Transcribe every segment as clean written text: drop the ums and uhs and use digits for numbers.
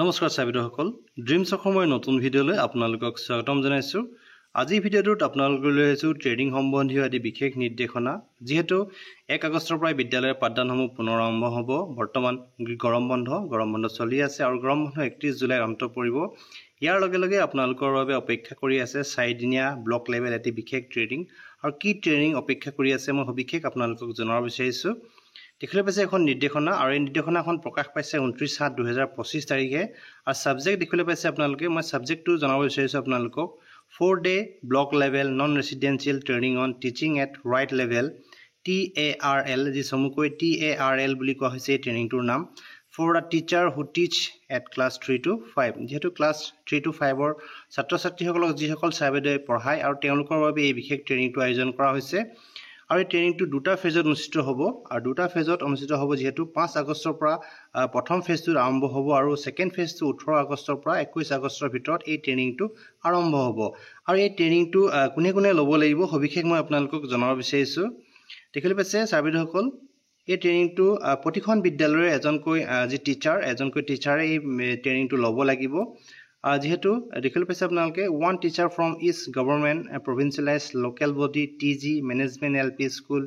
নমস্কাৰ ছাবিদসকল ড্ৰিমছ অসমৰ নতুন ভিডিঅ'লৈ আপোনালোকক স্বাগতম জনাইছোঁ। আজি ভিডিঅ'টোত আপোনালোকক লৈ আহিছোঁ ট্ৰেডিং সম্বন্ধীয় এটি বিশেষ নিৰ্দেশনা। যিহেতু 1 আগষ্টৰ পৰা বিদ্যালয়ৰ পাঠদানসমূহ পুনৰ আৰম্ভ হ'ব। বৰ্তমান গৰম বন্ধ চলি আছে আৰু গৰম বন্ধ 31 জুলাইৰ অন্ত পৰিব। ইয়াৰ লগে লগে আপোনালোকৰ বাবে অপেক্ষা কৰি আছে 4 দিনীয়া ব্লক লেভেল এটি বিশেষ ট্ৰেডিং। আৰু কি ট্ৰেডিং অপেক্ষা কৰি আছে মই সবিশেষ আপোনালোকক জনাব বিচাৰিছোঁ। দেখিবলৈ পাইছে এখন নিৰ্দেশনা আৰু এই নিৰ্দেশনাখন প্ৰকাশ পাইছে 29/7/2025 তাৰিখে। আৰু সাবজেক্ট দেখিবলৈ পাইছে আপোনালোকে। মই সাবজেক্টটো জনাব বিচাৰিছোঁ আপোনালোকক 4-day block level non residential training on teaching at right level TARL, যি চমুকৈ TARL বুলি কোৱা হৈছে এই ট্ৰেইনিংটোৰ নাম, ফৰ দ্য টিচাৰ হু টিচ এট ক্লাছ 3 to 5। যেহেতু ক্লাছ 3 to 5-ৰ ছাত্ৰ ছাত্ৰীসকলক যিসকল ছাৰবেদে পঢ়ায় আৰু তেওঁলোকৰ বাবে এই বিশেষ ট্ৰেইনিংটো আয়োজন কৰা হৈছে। আৰু এই ট্ৰেইনিংটো দুটা ফেজত অনুষ্ঠিত হ'ব আৰু দুটা ফেজত অনুষ্ঠিত হ'ব। যিহেতু 5 আগষ্টৰ পৰা প্ৰথম ফেজটো আৰম্ভ হ'ব আৰু ছেকেণ্ড ফেজটো 18 আগষ্টৰ পৰা 21 আগষ্টৰ ভিতৰত এই ট্ৰেইনিংটো আৰম্ভ হ'ব। আৰু এই ট্ৰেইনিংটো কোনে কোনে ল'ব লাগিব সবিশেষ মই আপোনালোকক জনাব বিচাৰিছোঁ। দেখিবলৈ পাইছে ছাৰবিদসকল, এই ট্ৰেইনিংটো প্ৰতিখন বিদ্যালয়ৰ এজনকৈ টিচাৰে এই ট্ৰেইনিংটো ল'ব লাগিব। যেহেতু দেখিবলৈ পাইছে আপোনালোকে 1 teacher from each government provincialised local body TG management LP school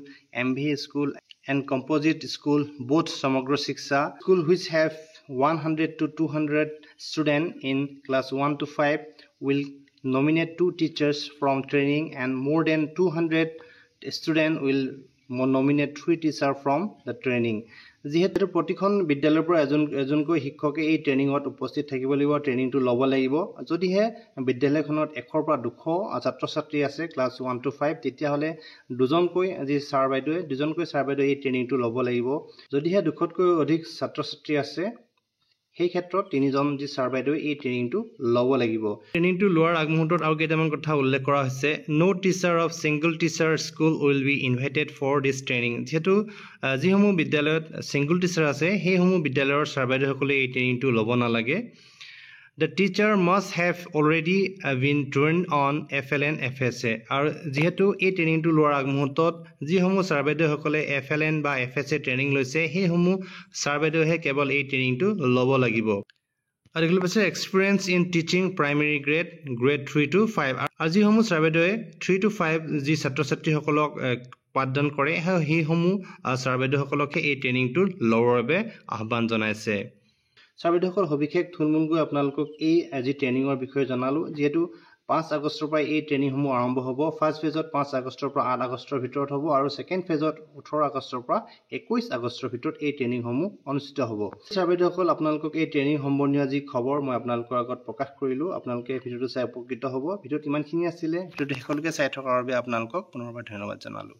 MVA school and composite school both Samagra Shiksha school which have 100 to 200 student in class 1 to 5 will nominate 2 teachers from training and more than 200 student will nominate 3 teacher from the training। যিহেতু প্ৰতিখন বিদ্যালয়ৰ পৰা এজনকৈ শিক্ষকে এই ট্ৰেইনিঙত উপস্থিত থাকিব লাগিব, ট্ৰেইনিংটো ল'ব লাগিব। যদিহে বিদ্যালয়খনত 100 পৰা 200 ছাত্ৰ ছাত্ৰী আছে ক্লাছ 1 to 5, তেতিয়াহ'লে দুজনকৈ ছাৰ বাইদেৱে এই ট্ৰেইনিংটো ল'ব লাগিব। যদিহে 200তকৈ অধিক ছাত্ৰ ছাত্ৰী আছে সেই ক্ষেত্ৰত 3জন ছাৰ বাইদেৱে এই ট্ৰেইনিংটো ল'ব লাগিব। ট্ৰেইনিংটো লোৱাৰ আগমুহূৰ্তত আৰু কেইটামান কথা উল্লেখ কৰা হৈছে। No teacher of single teacher school will be invited for this training. যিহেতু যিসমূহ বিদ্যালয়ত ছিংগল টিচাৰ আছে সেইসমূহ বিদ্যালয়ৰ ছাৰ বাইদেউসকলে এই ট্ৰেইনিংটো ল'ব নালাগে। The teacher must have already been trained on FLN FSA। আৰু যেহেতু এই ট্ৰেইনিংটো লোৱাৰ আগমুহূৰ্তত যিসমূহ ছাৰ বাইদেউসকলে FLN বা FSA ট্ৰেইনিং লৈছে সেইসমূহ ছাৰ বাইদেউহে কেৱল এই ট্ৰেইনিংটো ল'ব লাগিব। আৰু দেখিবলৈ পাইছে experience in teaching primary grade 3 to 5। আৰু যিসমূহ ছাৰ বাইদেৱে 3 to 5 যি ছাত্ৰ ছাত্ৰীসকলক পাঠদান কৰে সেইসমূহ ছাৰ বাইদেউসকলকহে এই ট্ৰেইনিংটো ল'বৰ বাবে আহ্বান জনাইছে। ছাৰ বাইদেউসকল সবিশেষ থুলমূলকৈ আপোনালোকক এই আজি ট্ৰেইনিঙৰ বিষয়ে জনালোঁ। যিহেতু 5 আগষ্টৰ পৰা এই ট্ৰেইনিংসমূহ আৰম্ভ হ'ব। ফাৰ্ষ্ট ফেজত 5 আগষ্টৰ পৰা 8 আগষ্টৰ ভিতৰত হ'ব আৰু ছেকেণ্ড ফেজত 18 আগষ্টৰ পৰা 21 আগষ্টৰ ভিতৰত এই ট্ৰেইনিংসমূহ অনুষ্ঠিত হ'ব। ছাৰ বাইদেউসকল, আপোনালোকক এই ট্ৰেইনিং সম্বন্ধীয় যি খবৰ মই আপোনালোকৰ আগত প্ৰকাশ কৰিলোঁ। আপোনালোকে ভিডিঅ'টো চাই উপকৃত হ'ব। ভিডিঅ'ত ইমানখিনি আছিলে। ভিডিঅ'টো শেষলৈকে চাই থকাৰ বাবে আপোনালোকক পুনৰবাৰ ধন্যবাদ জনালোঁ।